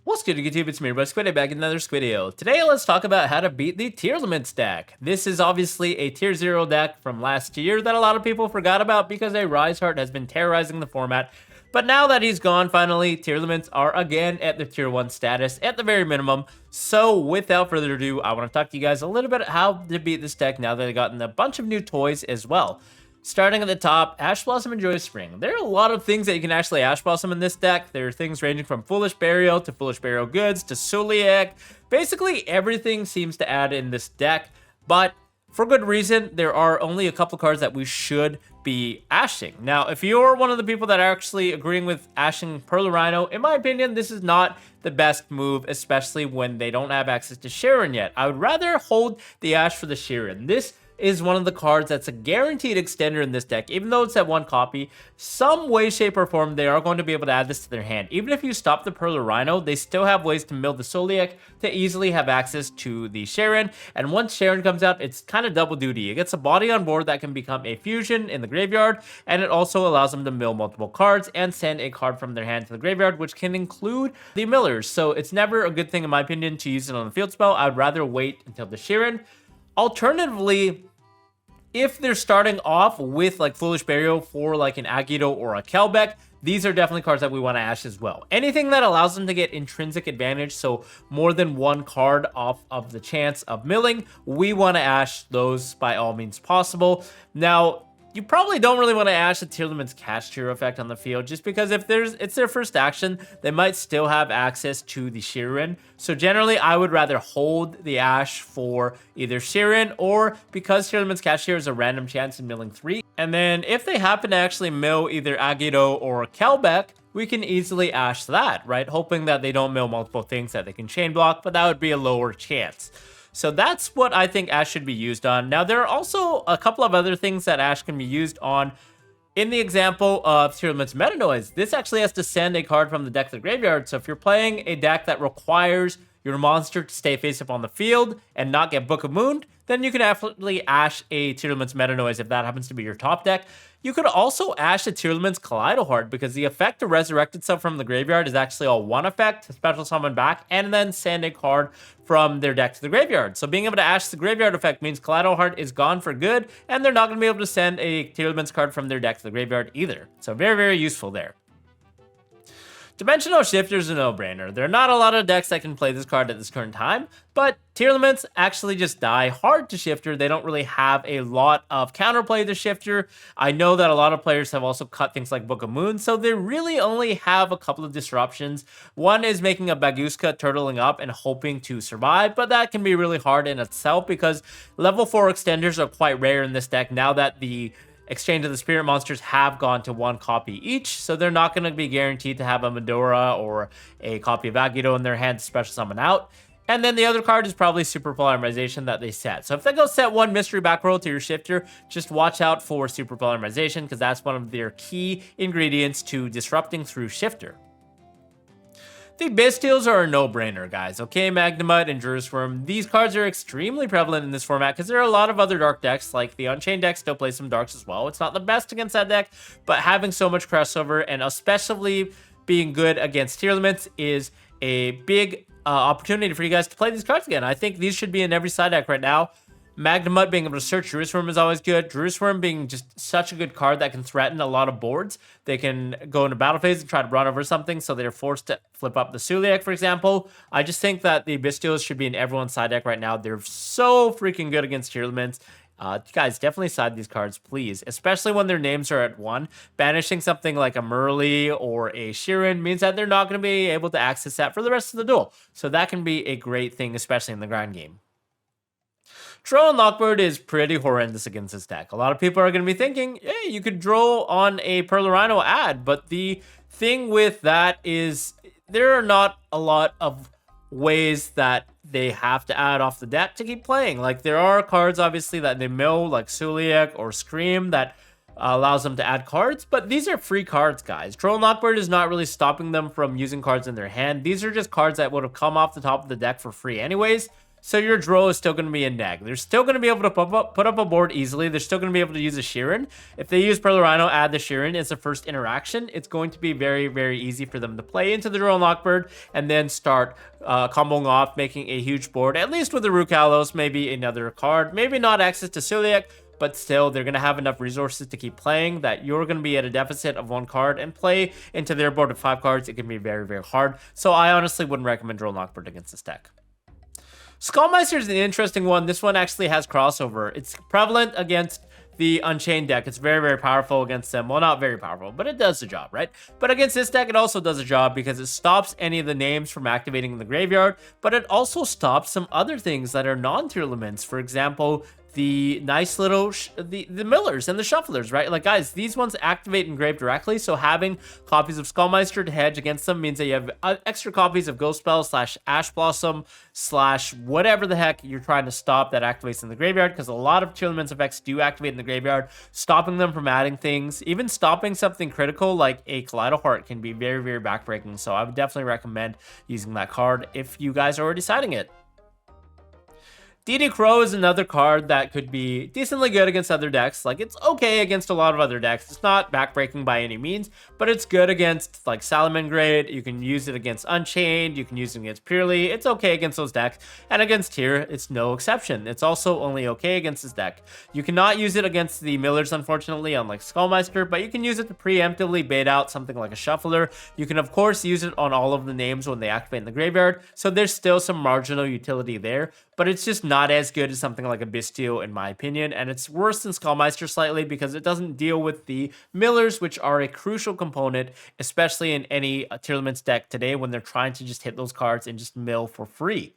What's good, YouTube? It's me, Squiddy, back in another Squiddio. Today, let's talk about how to beat the Tearlaments deck. This is obviously a Tier 0 deck from last year that a lot of people forgot about because a Rise Heart has been terrorizing the format. But now that he's gone, finally, Tearlaments are again at the Tier 1 status, at the very minimum. So, without further ado, I want to talk to you guys a little bit how to beat this deck now that they've gotten a bunch of new toys as well. Starting at the top, Ash Blossom and Joyous Spring. There are a lot of things that you can actually Ash Blossom in this deck. There are things ranging from Foolish Burial to Foolish Burial Goods to Suliek. Basically, everything seems to add in this deck, but for good reason, there are only a couple cards that we should be ashing. Now, if you're one of the people that are actually agreeing with ashing Pearl Rhino, in my opinion, this is not the best move, especially when they don't have access to Sharon yet. I would rather hold the ash for the Sharon. This is one of the cards that's a guaranteed extender in this deck. Even though it's at one copy, some way, shape, or form, they are going to be able to add this to their hand. Even if you stop the Pearl Rhino, they still have ways to mill the Suliek to easily have access to the Sharon. And once Sharon comes out, it's kind of double duty. It gets a body on board that can become a fusion in the graveyard, and it also allows them to mill multiple cards and send a card from their hand to the graveyard, which can include the millers. So it's never a good thing, in my opinion, to use it on the field spell. I would rather wait until the Sharon. Alternatively, if they're starting off with like Foolish Burial for like an Yugioh or a Kelbeck, these are definitely cards that we want to ash as well. Anything that allows them to get intrinsic advantage, so more than one card off of the chance of milling, we want to ash those by all means possible. Now, you probably don't really want to ash the Tearlaments Cash Tier effect on the field, just because if it's their first action, they might still have access to the Sharon. So generally, I would rather hold the ash for either Sharon or because Tearlaments Cash Tier is a random chance in milling 3. And then if they happen to actually mill either Yugioh or Kelbeck, we can easily ash that, right? Hoping that they don't mill multiple things that they can chain block, but that would be a lower chance. So that's what I think Ash should be used on. Now, there are also a couple of other things that Ash can be used on. In the example of Tearlaments Meta Noise, this actually has to send a card from the deck to the graveyard. So if you're playing a deck that requires your monster to stay face up on the field and not get Book of Moon, then you can absolutely ash a Tearlaments Meta Noise if that happens to be your top deck. You could also ash a Tearlaments Kaleido Heart because the effect to resurrect itself from the graveyard is actually all one effect, to special summon back, and then send a card from their deck to the graveyard. So being able to ash the graveyard effect means Kaleido Heart is gone for good, and they're not going to be able to send a Tearlaments card from their deck to the graveyard either. So very, very useful there. Dimensional Shifter is a no-brainer. There are not a lot of decks that can play this card at this current time, but Tearlaments actually just die hard to Shifter. They don't really have a lot of counterplay to Shifter. I know that a lot of players have also cut things like Book of Moon, so they really only have a couple of disruptions. One is making a Baguska turtling up and hoping to survive, but that can be really hard in itself because level 4 extenders are quite rare in this deck now that the Exchange of the Spirit monsters have gone to one copy each, so they're not going to be guaranteed to have a Medora or a copy of Yugioh in their hand to special summon out. And then the other card is probably Super Polymerization that they set. So if they go set one Mystery Back Roll to your Shifter, just watch out for Super Polymerization because that's one of their key ingredients to disrupting through Shifter. The BYSTIALS are a no-brainer, guys, okay? Magnemite and Druisworm. These cards are extremely prevalent in this format because there are a lot of other dark decks, like the Unchained deck still plays some darks as well. It's not the best against that deck, but having so much crossover and especially being good against Tearlaments is a big opportunity for you guys to play these cards again. I think these should be in every side deck right now. Magnemite being able to search Druisworm is always good. Druisworm being just such a good card that can threaten a lot of boards. They can go into battle phase and try to run over something, so they're forced to flip up the Suliek, for example. I just think that the BYSTIALS should be in everyone's side deck right now. They're so freaking good against Tearlaments. Guys, definitely side these cards, please, especially when their names are at 1. Banishing something like a Murley or a Sharon means that they're not going to be able to access that for the rest of the duel. So that can be a great thing, especially in the grind game. Droll and Lockbird is pretty horrendous against this deck. A lot of people are going to be thinking, hey, you could Droll on a Pearl Rhino ad, but the thing with that is there are not a lot of ways that they have to add off the deck to keep playing. Like, there are cards, obviously, that they mill, like Suliek or Scream, that allows them to add cards, but these are free cards, guys. Droll and Lockbird is not really stopping them from using cards in their hand. These are just cards that would have come off the top of the deck for free anyways. So your Droll is still going to be in neg. They're still going to be able to put up a board easily. They're still going to be able to use a Sheeran. If they use Pearl Rhino, add the Sheeran as the first interaction, it's going to be very, very easy for them to play into the Droll Knockbird and then start comboing off, making a huge board, at least with the Rukalos, maybe another card, maybe not access to Celiac, but still, they're going to have enough resources to keep playing that you're going to be at a deficit of 1 card and play into their board of 5 cards. It can be very, very hard. So I honestly wouldn't recommend Droll Knockbird against this deck. Skullmeister is an interesting one. This one actually has crossover. It's prevalent against the Unchained deck. It's very, very powerful against them. Well, not very powerful, but it does the job, right? But against this deck, it also does a job because it stops any of the names from activating in the graveyard, but it also stops some other things that are non-Tearlaments. For example, the nice little the millers and the shufflers, right? Like, guys, these ones activate engrave directly, so having copies of Skullmeister to hedge against them means that you have extra copies of Ghost Spell / Ash Blossom / whatever the heck you're trying to stop that activates in the graveyard, because a lot of Tearlaments effects do activate in the graveyard, stopping them from adding things. Even stopping something critical like a Kaleido Heart can be very, very backbreaking, so I would definitely recommend using that card if you guys are already citing it. DD Crow is another card that could be decently good against other decks. Like, it's okay against a lot of other decks. It's not backbreaking by any means, but it's good against, like, Salamangreat. You can use it against Unchained. You can use it against Purely. It's okay against those decks. And against Tear, it's no exception. It's also only okay against this deck. You cannot use it against the Millers, unfortunately, unlike Skullmeister, but you can use it to preemptively bait out something like a Shuffler. You can, of course, use it on all of the names when they activate in the graveyard, so there's still some marginal utility there, but it's just not as good as something like a Bestial, in my opinion, and it's worse than Skullmeister slightly because it doesn't deal with the Millers, which are a crucial component, especially in any Tearlaments deck today when they're trying to just hit those cards and just mill for free.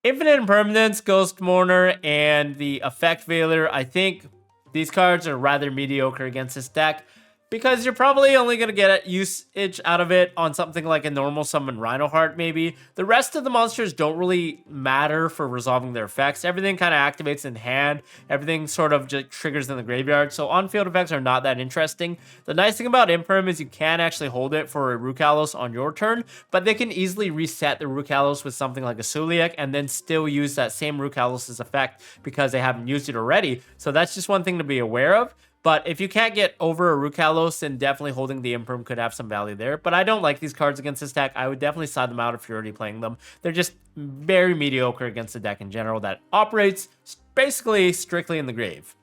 Infinite Impermanence, Ghost Mourner, and the Effect Veiler, I think these cards are rather mediocre against this deck, because you're probably only going to get usage out of it on something like a normal summon Rhinoheart, maybe. The rest of the monsters don't really matter for resolving their effects. Everything kind of activates in hand. Everything sort of just triggers in the graveyard. So on-field effects are not that interesting. The nice thing about Imperm is you can actually hold it for a Rukalos on your turn, but they can easily reset the Rukalos with something like a Celiac and then still use that same Rukalos' effect because they haven't used it already. So that's just one thing to be aware of. But if you can't get over a Rukalos, then definitely holding the Imperm could have some value there. But I don't like these cards against this deck. I would definitely side them out if you're already playing them. They're just very mediocre against the deck in general that operates basically strictly in the grave.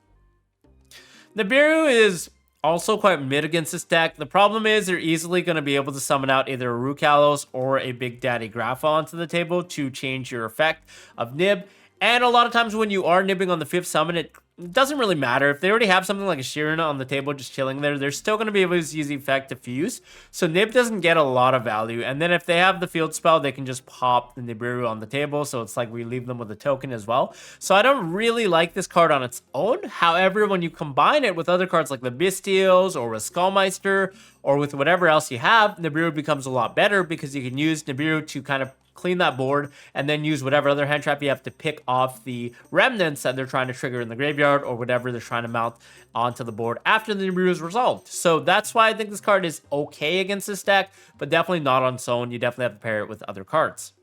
Nibiru is also quite mid against this deck. The problem is they're easily going to be able to summon out either a Rukalos or a Big Daddy Grapha onto the table to change your effect of Nib. And a lot of times when you are nibbing on the 5th summon, it doesn't really matter. If they already have something like a Sheeran on the table just chilling there, they're still going to be able to use the effect to fuse. So Nib doesn't get a lot of value. And then if they have the field spell, they can just pop the Nibiru on the table. So it's like we leave them with a token as well. So I don't really like this card on its own. However, when you combine it with other cards like the Bystials or with Skullmeister or with whatever else you have, Nibiru becomes a lot better because you can use Nibiru to kind of clean that board and then use whatever other hand trap you have to pick off the remnants that they're trying to trigger in the graveyard or whatever they're trying to mount onto the board after the Nibiru is resolved. So that's why I think this card is okay against this deck, but definitely not on its own. You definitely have to pair it with other cards.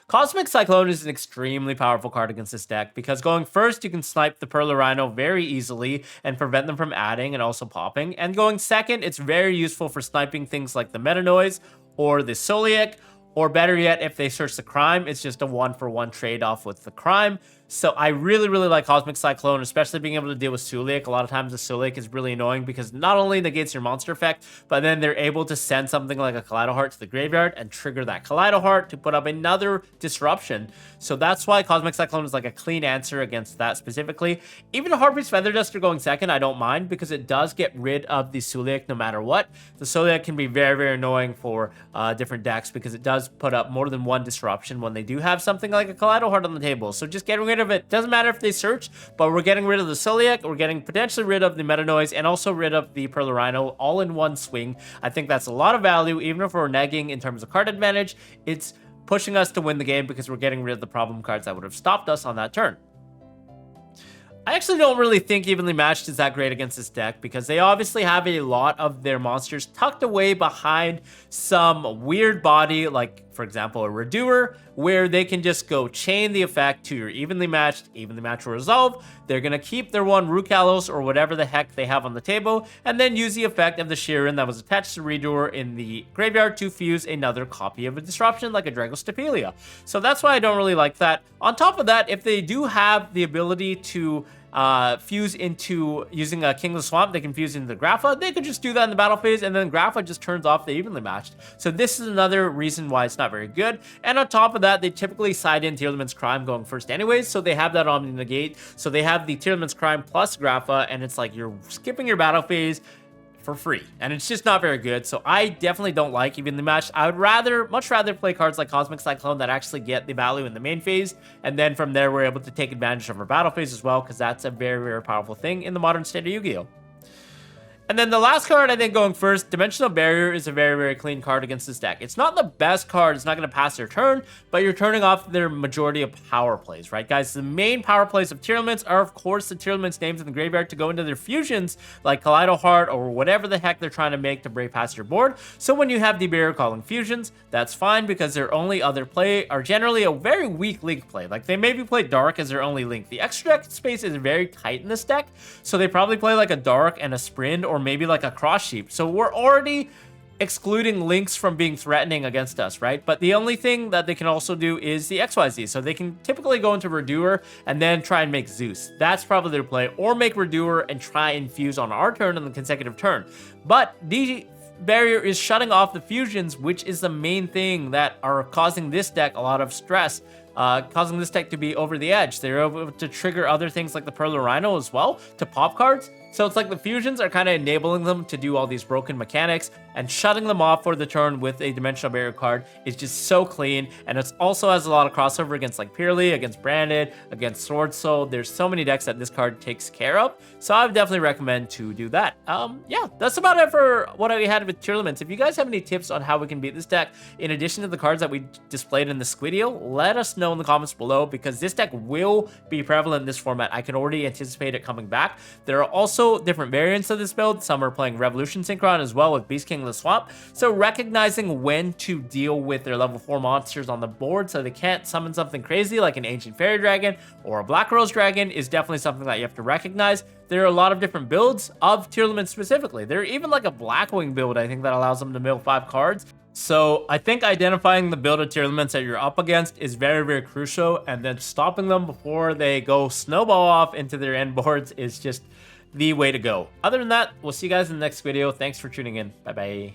Cosmic Cyclone is an extremely powerful card against this deck because going first, you can snipe the Pearl Rhino very easily and prevent them from adding and also popping. And going second, it's very useful for sniping things like the Meta Noise or the Celiac, or better yet, if they search the Crime, it's just a 1-for-1 trade-off with the Crime. So I really, really like Cosmic Cyclone, especially being able to deal with Celiac. A lot of times the Celiac is really annoying because not only negates your monster effect, but then they're able to send something like a Kaleido Heart to the graveyard and trigger that Kaleido Heart to put up another disruption. So that's why Cosmic Cyclone is like a clean answer against that specifically. Even a Harpie's Feather Duster going second, I don't mind because it does get rid of the Celiac no matter what. The Celiac can be very, very annoying for different decks because it does put up more than one disruption when they do have something like a Kaleido Heart on the table. So just getting rid of it doesn't matter if they search, but we're getting rid of the Celiac, we're getting potentially rid of the Meta Noise, and also rid of the Pearl Rhino all in one swing. I think that's a lot of value, even if we're negging in terms of card advantage. It's pushing us to win the game because we're getting rid of the problem cards that would have stopped us on that turn. I actually don't really think Evenly Matched is that great against this deck because they obviously have a lot of their monsters tucked away behind some weird body, like for example a Redoer, where they can just go chain the effect to your Evenly Matched will resolve. They're gonna keep their one Rukalos or whatever the heck they have on the table, and then use the effect of the Sheeran that was attached to Redoer in the graveyard to fuse another copy of a Disruption like a Dragostapelia. So that's why I don't really like that. On top of that, if they do have the ability to fuse into using a King of the Swamp, they can fuse into the Grapha. They could just do that in the battle phase, and then Grapha just turns off the Evenly Matched. So this is another reason why it's not very good. And on top of that, they typically side in Tearlaments Crime going first anyways, so they have that Omni Negate. So they have the Tearlaments Crime plus Grapha, and it's like you're skipping your battle phase for free, and it's just not very good. So I definitely don't like Evenly Matched. I would much rather play cards like Cosmic Cyclone that actually get the value in the main phase, and then from there we're able to take advantage of our battle phase as well, because that's a very, very powerful thing in the modern state of Yu-Gi-Oh! And then the last card, I think, going first, Dimensional Barrier is a very, very clean card against this deck. It's not the best card. It's not going to pass their turn, but you're turning off their majority of power plays, right, guys? The main power plays of Tearlaments are, of course, the Tearlaments names in the graveyard to go into their fusions, like Kaleido Heart or whatever the heck they're trying to make to break past your board. So when you have NIBIRU calling fusions, that's fine, because their only other play are generally a very weak link play. Like, they maybe play Dark as their only link. The extra deck space is very tight in this deck, so they probably play like a Dark and a Sprint, or maybe like a Cross Sheep. So we're already excluding links from being threatening against us, right? But the only thing that they can also do is the XYZ. So they can typically go into Redoer and then try and make Zeus. That's probably their play. Or make Redoer and try and fuse on our turn on the consecutive turn. But the barrier is shutting off the fusions, which is the main thing that are causing this deck a lot of stress, causing this deck to be over the edge. They're able to trigger other things like the Pearl Rhino as well to pop cards. So it's like the fusions are kind of enabling them to do all these broken mechanics, and shutting them off for the turn with a Dimensional Barrier card is just so clean. And it also has a lot of crossover against like Purely, against Branded, against Sword Soul. There's so many decks that this card takes care of. So I would definitely recommend to do that. Yeah, that's about it for what I had with Tearlaments. If you guys have any tips on how we can beat this deck, in addition to the cards that we displayed in this video, let us know in the comments below, because this deck will be prevalent in this format. I can already anticipate it coming back. There are also different variants of this build. Some are playing Revolution Synchron as well with Beast King of the Swamp. So recognizing when to deal with their level 4 monsters on the board so they can't summon something crazy like an Ancient Fairy Dragon or a Black Rose Dragon is definitely something that you have to recognize. There are a lot of different builds of Tearlaments specifically. There are even like a Blackwing build, I think, that allows them to mill 5 cards. So I think identifying the build of Tearlaments that you're up against is very, very crucial, and then stopping them before they go snowball off into their end boards is just the way to go. Other than that, we'll see you guys in the next video. Thanks for tuning in. Bye-bye.